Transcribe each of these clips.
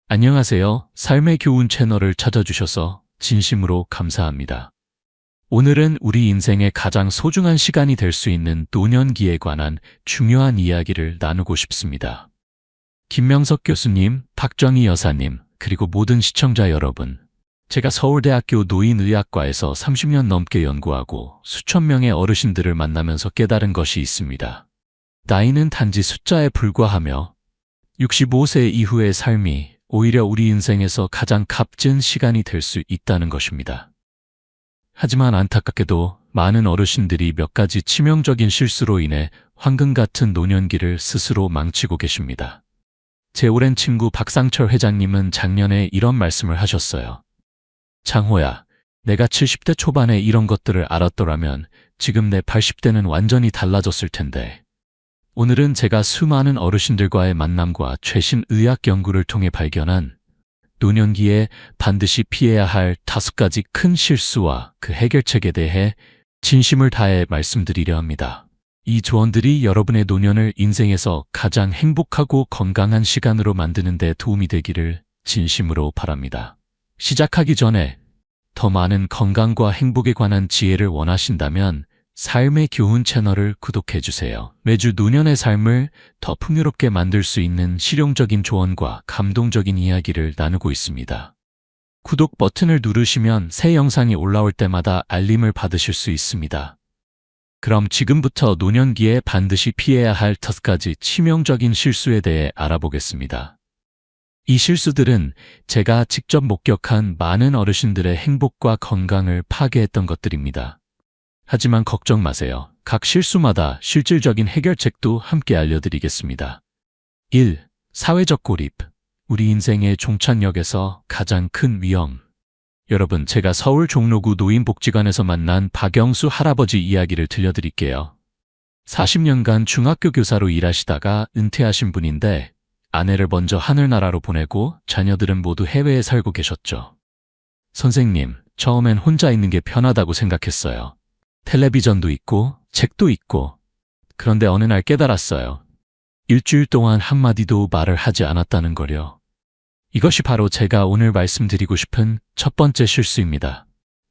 안녕하세요. 삶의 교훈 채널을 찾아주셔서 진심으로 감사합니다. 오늘은 우리 인생의 가장 소중한 시간이 될 수 있는 노년기에 관한 중요한 이야기를 나누고 싶습니다. 김명석 교수님, 박정희 여사님, 그리고 모든 시청자 여러분, 제가 서울대학교 노인의학과에서 30년 넘게 연구하고 수천 명의 어르신들을 만나면서 깨달은 것이 있습니다. 나이는 단지 숫자에 불과하며 65세 이후의 삶이 오히려 우리 인생에서 가장 값진 시간이 될 수 있다는 것입니다. 하지만 안타깝게도 많은 어르신들이 몇 가지 치명적인 실수로 인해 황금 같은 노년기를 스스로 망치고 계십니다. 제 오랜 친구 박상철 회장님은 작년에 이런 말씀을 하셨어요. 장호야, 내가 70대 초반에 이런 것들을 알았더라면 지금 내 80대는 완전히 달라졌을 텐데. 오늘은 제가 수많은 어르신들과의 만남과 최신 의학 연구를 통해 발견한 노년기에 반드시 피해야 할 5가지 큰 실수와 그 해결책에 대해 진심을 다해 말씀드리려 합니다. 이 조언들이 여러분의 노년을 인생에서 가장 행복하고 건강한 시간으로 만드는 데 도움이 되기를 진심으로 바랍니다. 시작하기 전에 더 많은 건강과 행복에 관한 지혜를 원하신다면 삶의 교훈 채널을 구독해주세요. 매주 노년의 삶을 더 풍요롭게 만들 수 있는 실용적인 조언과 감동적인 이야기를 나누고 있습니다. 구독 버튼을 누르시면 새 영상이 올라올 때마다 알림을 받으실 수 있습니다. 그럼 지금부터 노년기에 반드시 피해야 할 5가지 치명적인 실수에 대해 알아보겠습니다. 이 실수들은 제가 직접 목격한 많은 어르신들의 행복과 건강을 파괴했던 것들입니다. 하지만 걱정 마세요. 각 실수마다 실질적인 해결책도 함께 알려드리겠습니다. 1. 사회적 고립. 우리 인생의 종착역에서 가장 큰 위험. 여러분, 제가 서울 종로구 노인복지관에서 만난 박영수 할아버지 이야기를 들려드릴게요. 40년간 중학교 교사로 일하시다가 은퇴하신 분인데 아내를 먼저 하늘나라로 보내고 자녀들은 모두 해외에 살고 계셨죠. 선생님, 처음엔 혼자 있는 게 편하다고 생각했어요. 텔레비전도 있고 책도 있고. 그런데 어느 날 깨달았어요. 일주일 동안 한마디도 말을 하지 않았다는 거요. 이것이 바로 제가 오늘 말씀드리고 싶은 첫 번째 실수입니다.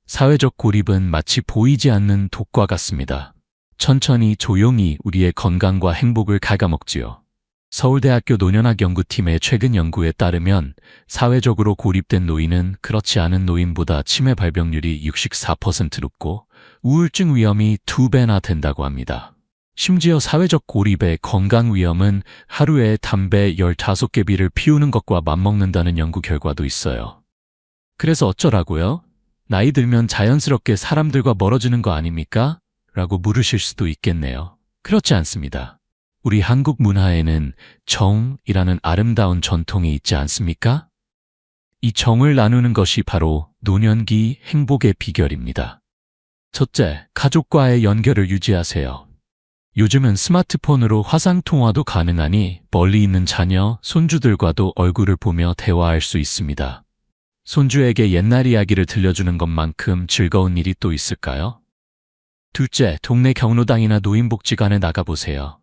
사회적 고립은 마치 보이지 않는 독과 같습니다. 천천히 조용히 우리의 건강과 행복을 갉아먹지요. 서울대학교 노년학 연구팀의 최근 연구에 따르면 사회적으로 고립된 노인은 그렇지 않은 노인보다 치매 발병률이 64% 높고 우울증 위험이 2배나 된다고 합니다. 심지어 사회적 고립의 건강 위험은 하루에 담배 15개비를 피우는 것과 맞먹는다는 연구 결과도 있어요. 그래서 어쩌라고요? 나이 들면 자연스럽게 사람들과 멀어지는 거 아닙니까? 라고 물으실 수도 있겠네요. 그렇지 않습니다. 우리 한국 문화에는 정이라는 아름다운 전통이 있지 않습니까? 이 정을 나누는 것이 바로 노년기 행복의 비결입니다. 첫째, 가족과의 연결을 유지하세요. 요즘은 스마트폰으로 화상통화도 가능하니 멀리 있는 자녀, 손주들과도 얼굴을 보며 대화할 수 있습니다. 손주에게 옛날 이야기를 들려주는 것만큼 즐거운 일이 또 있을까요? 둘째, 동네 경로당이나 노인복지관에 나가보세요.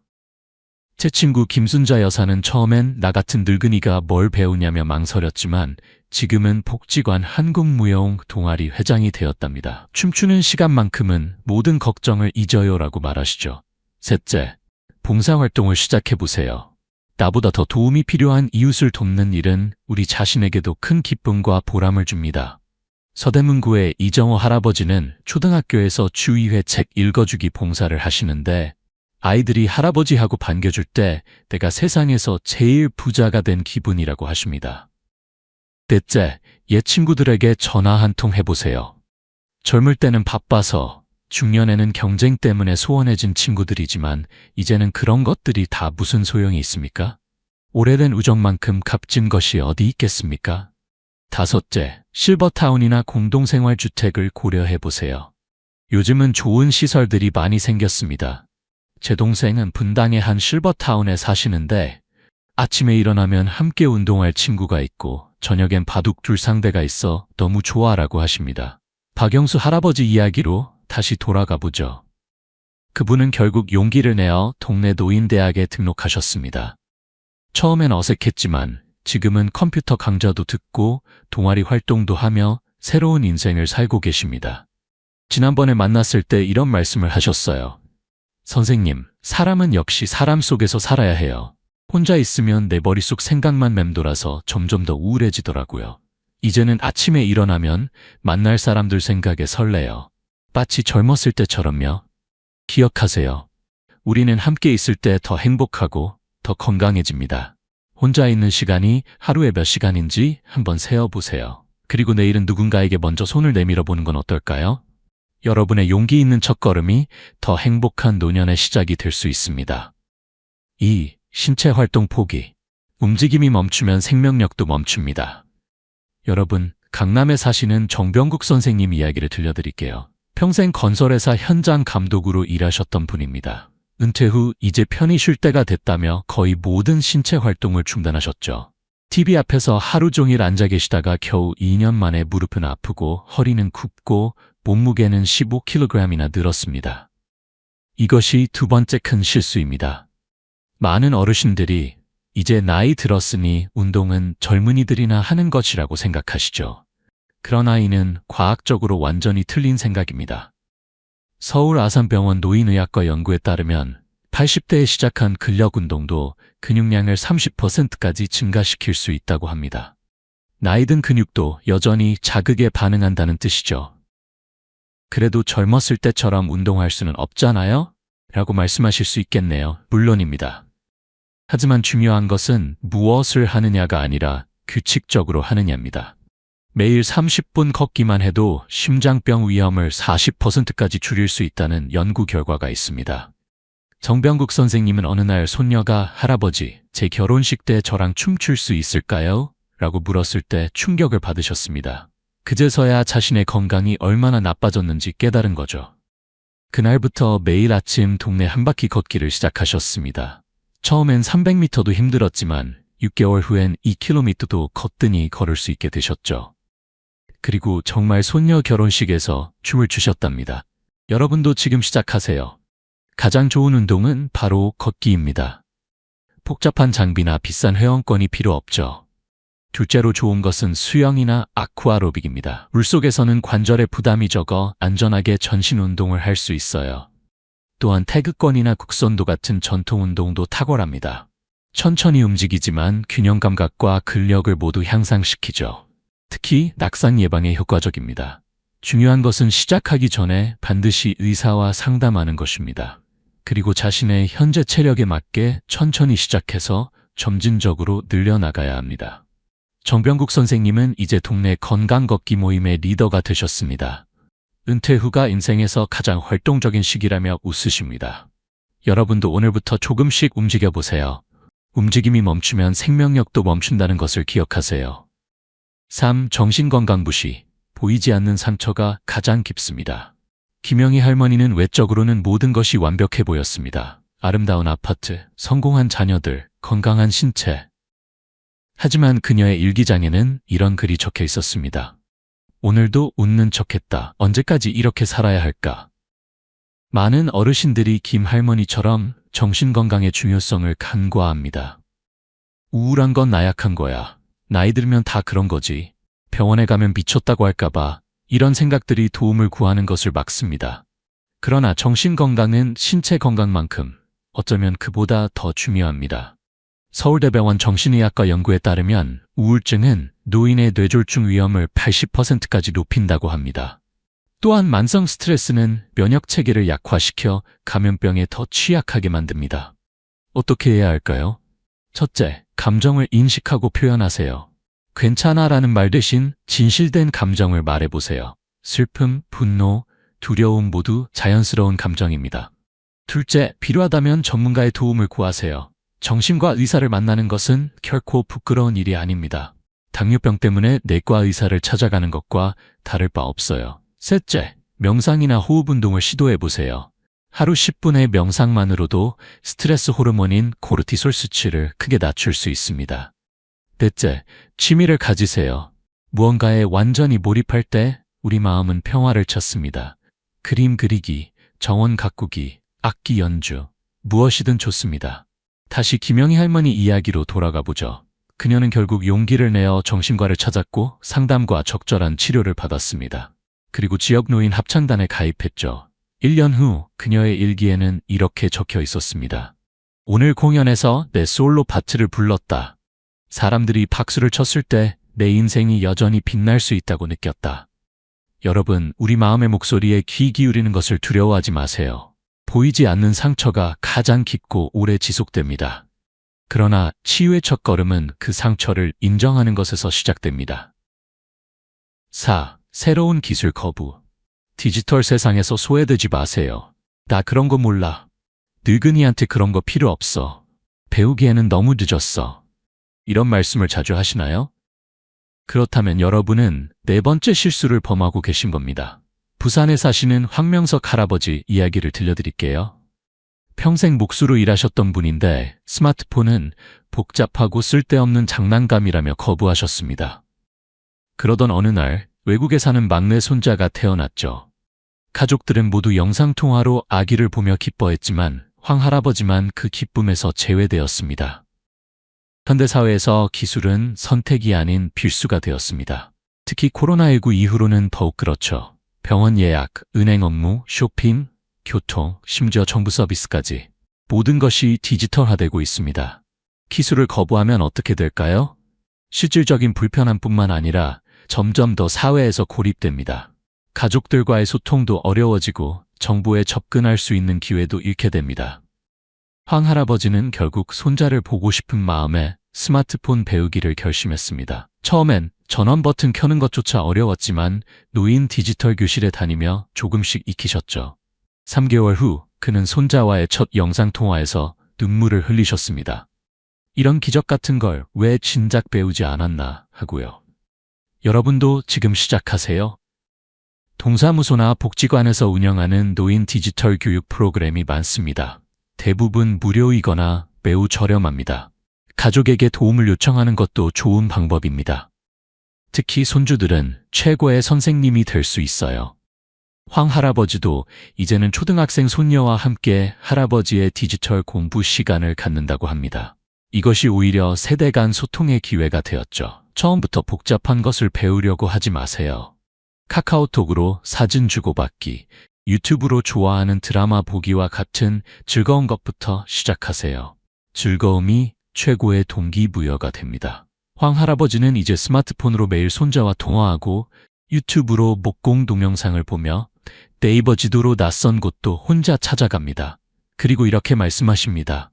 제 친구 김순자 여사는 처음엔 나 같은 늙은이가 뭘 배우냐며 망설였지만 지금은 복지관 한국무용 동아리 회장이 되었답니다. 춤추는 시간만큼은 모든 걱정을 잊어요라고 말하시죠. 셋째, 봉사활동을 시작해보세요. 나보다 더 도움이 필요한 이웃을 돕는 일은 우리 자신에게도 큰 기쁨과 보람을 줍니다. 서대문구의 이정호 할아버지는 초등학교에서 주의회 책 읽어주기 봉사를 하시는데 아이들이 할아버지하고 반겨줄 때 내가 세상에서 제일 부자가 된 기분이라고 하십니다. 넷째, 옛 친구들에게 전화 한 통 해보세요. 젊을 때는 바빠서, 중년에는 경쟁 때문에 소원해진 친구들이지만 이제는 그런 것들이 다 무슨 소용이 있습니까? 오래된 우정만큼 값진 것이 어디 있겠습니까? 다섯째, 실버타운이나 공동생활주택을 고려해보세요. 요즘은 좋은 시설들이 많이 생겼습니다. 제 동생은 분당의 한 실버타운에 사시는데 아침에 일어나면 함께 운동할 친구가 있고 저녁엔 바둑둘 상대가 있어 너무 좋아라고 하십니다. 박영수 할아버지 이야기로 다시 돌아가 보죠. 그분은 결국 용기를 내어 동네 노인대학에 등록하셨습니다. 처음엔 어색했지만 지금은 컴퓨터 강좌도 듣고 동아리 활동도 하며 새로운 인생을 살고 계십니다. 지난번에 만났을 때 이런 말씀을 하셨어요. 선생님, 사람은 역시 사람 속에서 살아야 해요. 혼자 있으면 내 머릿속 생각만 맴돌아서 점점 더 우울해지더라고요. 이제는 아침에 일어나면 만날 사람들 생각에 설레요. 마치 젊었을 때처럼요. 기억하세요. 우리는 함께 있을 때 더 행복하고 더 건강해집니다. 혼자 있는 시간이 하루에 몇 시간인지 한번 세어보세요. 그리고 내일은 누군가에게 먼저 손을 내밀어 보는 건 어떨까요? 여러분의 용기 있는 첫걸음이 더 행복한 노년의 시작이 될 수 있습니다. 2. 신체 활동 포기. 움직임이 멈추면 생명력도 멈춥니다. 여러분, 강남에 사시는 정병국 선생님 이야기를 들려드릴게요. 평생 건설회사 현장 감독으로 일하셨던 분입니다. 은퇴 후 이제 편히 쉴 때가 됐다며 거의 모든 신체 활동을 중단하셨죠. TV 앞에서 하루 종일 앉아 계시다가 겨우 2년 만에 무릎은 아프고 허리는 굽고 몸무게는 15kg이나 늘었습니다. 이것이 두 번째 큰 실수입니다. 많은 어르신들이 이제 나이 들었으니 운동은 젊은이들이나 하는 것이라고 생각하시죠. 그러나 이는 과학적으로 완전히 틀린 생각입니다. 서울 아산병원 노인의학과 연구에 따르면 80대에 시작한 근력 운동도 근육량을 30%까지 증가시킬 수 있다고 합니다. 나이 든 근육도 여전히 자극에 반응한다는 뜻이죠. 그래도 젊었을 때처럼 운동할 수는 없잖아요? 라고 말씀하실 수 있겠네요. 물론입니다. 하지만 중요한 것은 무엇을 하느냐가 아니라 규칙적으로 하느냐입니다. 매일 30분 걷기만 해도 심장병 위험을 40%까지 줄일 수 있다는 연구 결과가 있습니다. 정병국 선생님은 어느 날 손녀가 할아버지, 제 결혼식 때 저랑 춤출 수 있을까요? 라고 물었을 때 충격을 받으셨습니다. 그제서야 자신의 건강이 얼마나 나빠졌는지 깨달은 거죠. 그날부터 매일 아침 동네 한 바퀴 걷기를 시작하셨습니다. 처음엔 300m도 힘들었지만 6개월 후엔 2km도 거뜬히 걸을 수 있게 되셨죠. 그리고 정말 손녀 결혼식에서 춤을 추셨답니다. 여러분도 지금 시작하세요. 가장 좋은 운동은 바로 걷기입니다. 복잡한 장비나 비싼 회원권이 필요 없죠. 둘째로 좋은 것은 수영이나 아쿠아로빅입니다. 물속에서는 관절에 부담이 적어 안전하게 전신 운동을 할 수 있어요. 또한 태극권이나 국선도 같은 전통 운동도 탁월합니다. 천천히 움직이지만 균형 감각과 근력을 모두 향상시키죠. 특히 낙상 예방에 효과적입니다. 중요한 것은 시작하기 전에 반드시 의사와 상담하는 것입니다. 그리고 자신의 현재 체력에 맞게 천천히 시작해서 점진적으로 늘려나가야 합니다. 정병국 선생님은 이제 동네 건강 걷기 모임의 리더가 되셨습니다. 은퇴 후가 인생에서 가장 활동적인 시기라며 웃으십니다. 여러분도 오늘부터 조금씩 움직여보세요. 움직임이 멈추면 생명력도 멈춘다는 것을 기억하세요. 3. 정신건강 무시. 보이지 않는 상처가 가장 깊습니다. 김영희 할머니는 외적으로는 모든 것이 완벽해 보였습니다. 아름다운 아파트, 성공한 자녀들, 건강한 신체. 하지만 그녀의 일기장에는 이런 글이 적혀 있었습니다. 오늘도 웃는 척했다. 언제까지 이렇게 살아야 할까? 많은 어르신들이 김 할머니처럼 정신건강의 중요성을 간과합니다. 우울한 건 나약한 거야. 나이 들면 다 그런 거지. 병원에 가면 미쳤다고 할까봐 이런 생각들이 도움을 구하는 것을 막습니다. 그러나 정신건강은 신체 건강만큼 어쩌면 그보다 더 중요합니다. 서울대병원 정신의학과 연구에 따르면 우울증은 노인의 뇌졸중 위험을 80%까지 높인다고 합니다. 또한 만성 스트레스는 면역 체계를 약화시켜 감염병에 더 취약하게 만듭니다. 어떻게 해야 할까요? 첫째, 감정을 인식하고 표현하세요. 괜찮아라는 말 대신 진실된 감정을 말해보세요. 슬픔, 분노, 두려움 모두 자연스러운 감정입니다. 둘째, 필요하다면 전문가의 도움을 구하세요. 정신과 의사를 만나는 것은 결코 부끄러운 일이 아닙니다. 당뇨병 때문에 내과 의사를 찾아가는 것과 다를 바 없어요. 셋째, 명상이나 호흡 운동을 시도해보세요. 하루 10분의 명상만으로도 스트레스 호르몬인 코르티솔 수치를 크게 낮출 수 있습니다. 넷째, 취미를 가지세요. 무언가에 완전히 몰입할 때 우리 마음은 평화를 찾습니다. 그림 그리기, 정원 가꾸기, 악기 연주, 무엇이든 좋습니다. 다시 김영희 할머니 이야기로 돌아가 보죠. 그녀는 결국 용기를 내어 정신과를 찾았고 상담과 적절한 치료를 받았습니다. 그리고 지역 노인 합창단에 가입했죠. 1년 후 그녀의 일기에는 이렇게 적혀 있었습니다. 오늘 공연에서 내 솔로 파트를 불렀다. 사람들이 박수를 쳤을 때 내 인생이 여전히 빛날 수 있다고 느꼈다. 여러분, 우리 마음의 목소리에 귀 기울이는 것을 두려워하지 마세요. 보이지 않는 상처가 가장 깊고 오래 지속됩니다. 그러나 치유의 첫걸음은 그 상처를 인정하는 것에서 시작됩니다. 4. 새로운 기술 거부. 디지털 세상에서 소외되지 마세요. 나 그런 거 몰라. 늙은이한테 그런 거 필요 없어. 배우기에는 너무 늦었어. 이런 말씀을 자주 하시나요? 그렇다면 여러분은 네 번째 실수를 범하고 계신 겁니다. 부산에 사시는 황명석 할아버지 이야기를 들려드릴게요. 평생 목수로 일하셨던 분인데 스마트폰은 복잡하고 쓸데없는 장난감이라며 거부하셨습니다. 그러던 어느 날 외국에 사는 막내 손자가 태어났죠. 가족들은 모두 영상통화로 아기를 보며 기뻐했지만 황 할아버지만 그 기쁨에서 제외되었습니다. 현대사회에서 기술은 선택이 아닌 필수가 되었습니다. 특히 코로나19 이후로는 더욱 그렇죠. 병원 예약, 은행 업무, 쇼핑, 교통, 심지어 정부 서비스까지 모든 것이 디지털화되고 있습니다. 기술을 거부하면 어떻게 될까요? 실질적인 불편함뿐만 아니라 점점 더 사회에서 고립됩니다. 가족들과의 소통도 어려워지고 정보에 접근할 수 있는 기회도 잃게 됩니다. 황 할아버지는 결국 손자를 보고 싶은 마음에 스마트폰 배우기를 결심했습니다. 처음엔 전원 버튼 켜는 것조차 어려웠지만 노인 디지털 교실에 다니며 조금씩 익히셨죠. 3개월 후 그는 손자와의 첫 영상통화에서 눈물을 흘리셨습니다. 이런 기적 같은 걸 왜 진작 배우지 않았나 하고요. 여러분도 지금 시작하세요. 동사무소나 복지관에서 운영하는 노인 디지털 교육 프로그램이 많습니다. 대부분 무료이거나 매우 저렴합니다. 가족에게 도움을 요청하는 것도 좋은 방법입니다. 특히 손주들은 최고의 선생님이 될 수 있어요. 황 할아버지도 이제는 초등학생 손녀와 함께 할아버지의 디지털 공부 시간을 갖는다고 합니다. 이것이 오히려 세대 간 소통의 기회가 되었죠. 처음부터 복잡한 것을 배우려고 하지 마세요. 카카오톡으로 사진 주고받기, 유튜브로 좋아하는 드라마 보기와 같은 즐거운 것부터 시작하세요. 즐거움이 최고의 동기부여가 됩니다. 황 할아버지는 이제 스마트폰으로 매일 손자와 통화하고 유튜브로 목공 동영상을 보며 네이버 지도로 낯선 곳도 혼자 찾아갑니다. 그리고 이렇게 말씀하십니다.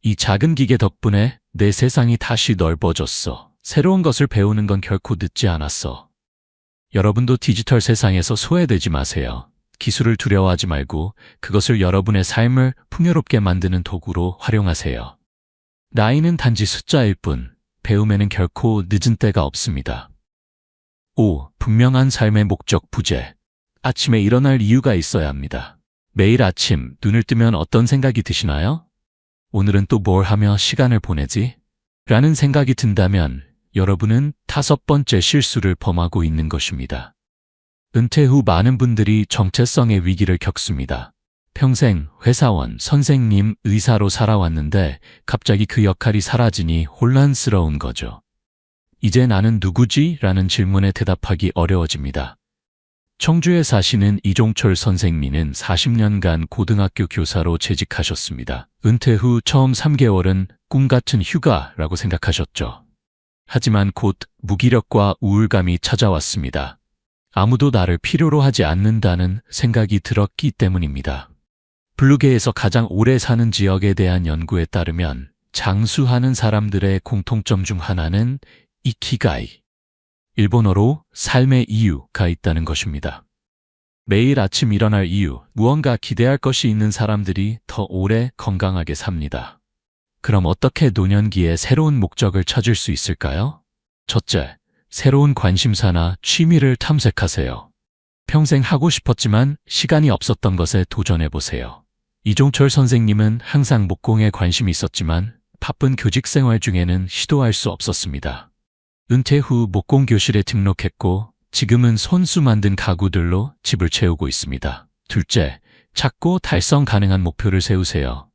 이 작은 기계 덕분에 내 세상이 다시 넓어졌어. 새로운 것을 배우는 건 결코 늦지 않았어. 여러분도 디지털 세상에서 소외되지 마세요. 기술을 두려워하지 말고 그것을 여러분의 삶을 풍요롭게 만드는 도구로 활용하세요. 나이는 단지 숫자일 뿐, 배움에는 결코 늦은 때가 없습니다. 5. 분명한 삶의 목적 부재. 아침에 일어날 이유가 있어야 합니다. 매일 아침 눈을 뜨면 어떤 생각이 드시나요? 오늘은 또 뭘 하며 시간을 보내지? 라는 생각이 든다면 여러분은 5번째 실수를 범하고 있는 것입니다. 은퇴 후 많은 분들이 정체성의 위기를 겪습니다. 평생 회사원, 선생님, 의사로 살아왔는데 갑자기 그 역할이 사라지니 혼란스러운 거죠. 이제 나는 누구지? 라는 질문에 대답하기 어려워집니다. 청주에 사시는 이종철 선생님은 40년간 고등학교 교사로 재직하셨습니다. 은퇴 후 처음 3개월은 꿈같은 휴가라고 생각하셨죠. 하지만 곧 무기력과 우울감이 찾아왔습니다. 아무도 나를 필요로 하지 않는다는 생각이 들었기 때문입니다. 블루계에서 가장 오래 사는 지역에 대한 연구에 따르면 장수하는 사람들의 공통점 중 하나는 이키가이, 일본어로 삶의 이유가 있다는 것입니다. 매일 아침 일어날 이유, 무언가 기대할 것이 있는 사람들이 더 오래 건강하게 삽니다. 그럼 어떻게 노년기에 새로운 목적을 찾을 수 있을까요? 첫째, 새로운 관심사나 취미를 탐색하세요. 평생 하고 싶었지만 시간이 없었던 것에 도전해보세요. 이종철 선생님은 항상 목공에 관심이 있었지만 바쁜 교직 생활 중에는 시도할 수 없었습니다. 은퇴 후 목공 교실에 등록했고 지금은 손수 만든 가구들로 집을 채우고 있습니다. 둘째, 작고 달성 가능한 목표를 세우세요.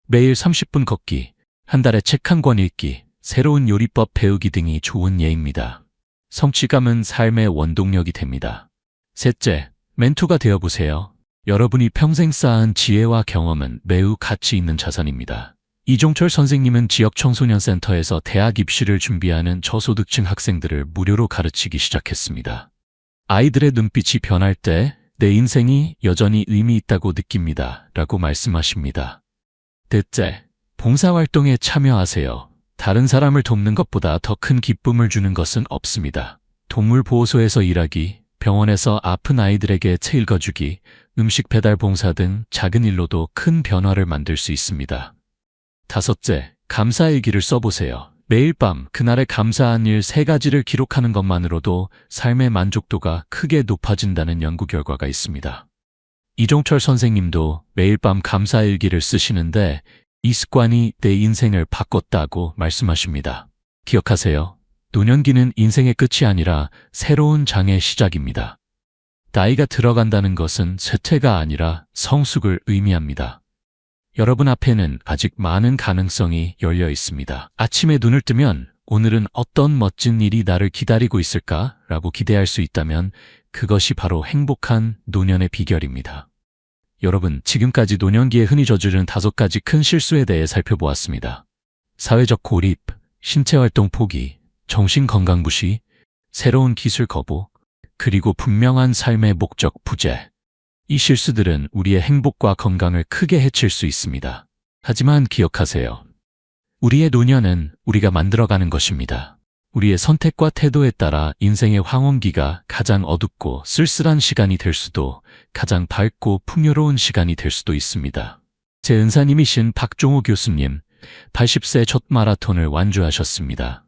매일 30분 걷기, 한 달에 책 한 권 읽기, 새로운 요리법 배우기 등이 좋은 예입니다. 성취감은 삶의 원동력이 됩니다. 셋째, 멘토가 되어보세요. 여러분이 평생 쌓은 지혜와 경험은 매우 가치 있는 자산입니다. 이종철 선생님은 지역 청소년 센터에서 대학 입시를 준비하는 저소득층 학생들을 무료로 가르치기 시작했습니다. 아이들의 눈빛이 변할 때 내 인생이 여전히 의미 있다고 느낍니다. 라고 말씀하십니다. 넷째, 봉사활동에 참여하세요. 다른 사람을 돕는 것보다 더 큰 기쁨을 주는 것은 없습니다. 동물보호소에서 일하기, 병원에서 아픈 아이들에게 책 읽어주기, 음식 배달 봉사 등 작은 일로도 큰 변화를 만들 수 있습니다. 다섯째, 감사일기를 써보세요. 매일 밤 그날의 감사한 일 3가지를 기록하는 것만으로도 삶의 만족도가 크게 높아진다는 연구 결과가 있습니다. 이종철 선생님도 매일 밤 감사일기를 쓰시는데 이 습관이 내 인생을 바꿨다고 말씀하십니다. 기억하세요. 노년기는 인생의 끝이 아니라 새로운 장의 시작입니다. 나이가 들어간다는 것은 쇠퇴가 아니라 성숙을 의미합니다. 여러분 앞에는 아직 많은 가능성이 열려 있습니다. 아침에 눈을 뜨면 오늘은 어떤 멋진 일이 나를 기다리고 있을까? 라고 기대할 수 있다면 그것이 바로 행복한 노년의 비결입니다. 여러분, 지금까지 노년기에 흔히 저지른 5가지 큰 실수에 대해 살펴보았습니다. 사회적 고립, 신체활동 포기, 정신건강 무시, 새로운 기술 거부, 그리고 분명한 삶의 목적 부재. 이 실수들은 우리의 행복과 건강을 크게 해칠 수 있습니다. 하지만 기억하세요. 우리의 노년은 우리가 만들어가는 것입니다. 우리의 선택과 태도에 따라 인생의 황혼기가 가장 어둡고 쓸쓸한 시간이 될 수도 가장 밝고 풍요로운 시간이 될 수도 있습니다. 제 은사님이신 박종호 교수님, 80세 첫 마라톤을 완주하셨습니다.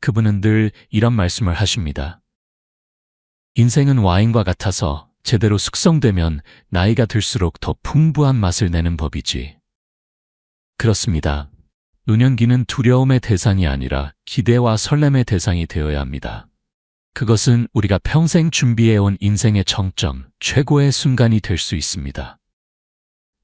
그분은 늘 이런 말씀을 하십니다. 인생은 와인과 같아서 제대로 숙성되면 나이가 들수록 더 풍부한 맛을 내는 법이지. 그렇습니다. 노년기는 두려움의 대상이 아니라 기대와 설렘의 대상이 되어야 합니다. 그것은 우리가 평생 준비해온 인생의 정점, 최고의 순간이 될 수 있습니다.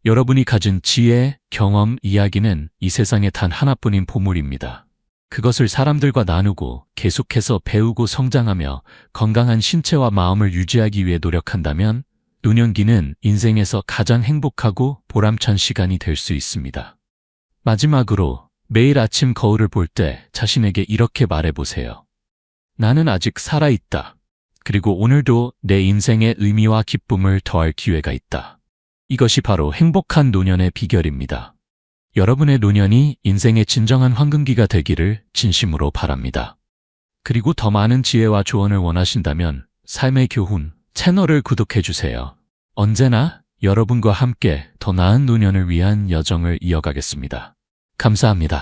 여러분이 가진 지혜, 경험, 이야기는 이 세상에 단 하나뿐인 보물입니다. 그것을 사람들과 나누고 계속해서 배우고 성장하며 건강한 신체와 마음을 유지하기 위해 노력한다면 노년기는 인생에서 가장 행복하고 보람찬 시간이 될 수 있습니다. 마지막으로 매일 아침 거울을 볼 때 자신에게 이렇게 말해보세요. 나는 아직 살아있다. 그리고 오늘도 내 인생의 의미와 기쁨을 더할 기회가 있다. 이것이 바로 행복한 노년의 비결입니다. 여러분의 노년이 인생의 진정한 황금기가 되기를 진심으로 바랍니다. 그리고 더 많은 지혜와 조언을 원하신다면 삶의 교훈 채널을 구독해주세요. 언제나 여러분과 함께 더 나은 노년을 위한 여정을 이어가겠습니다. 감사합니다.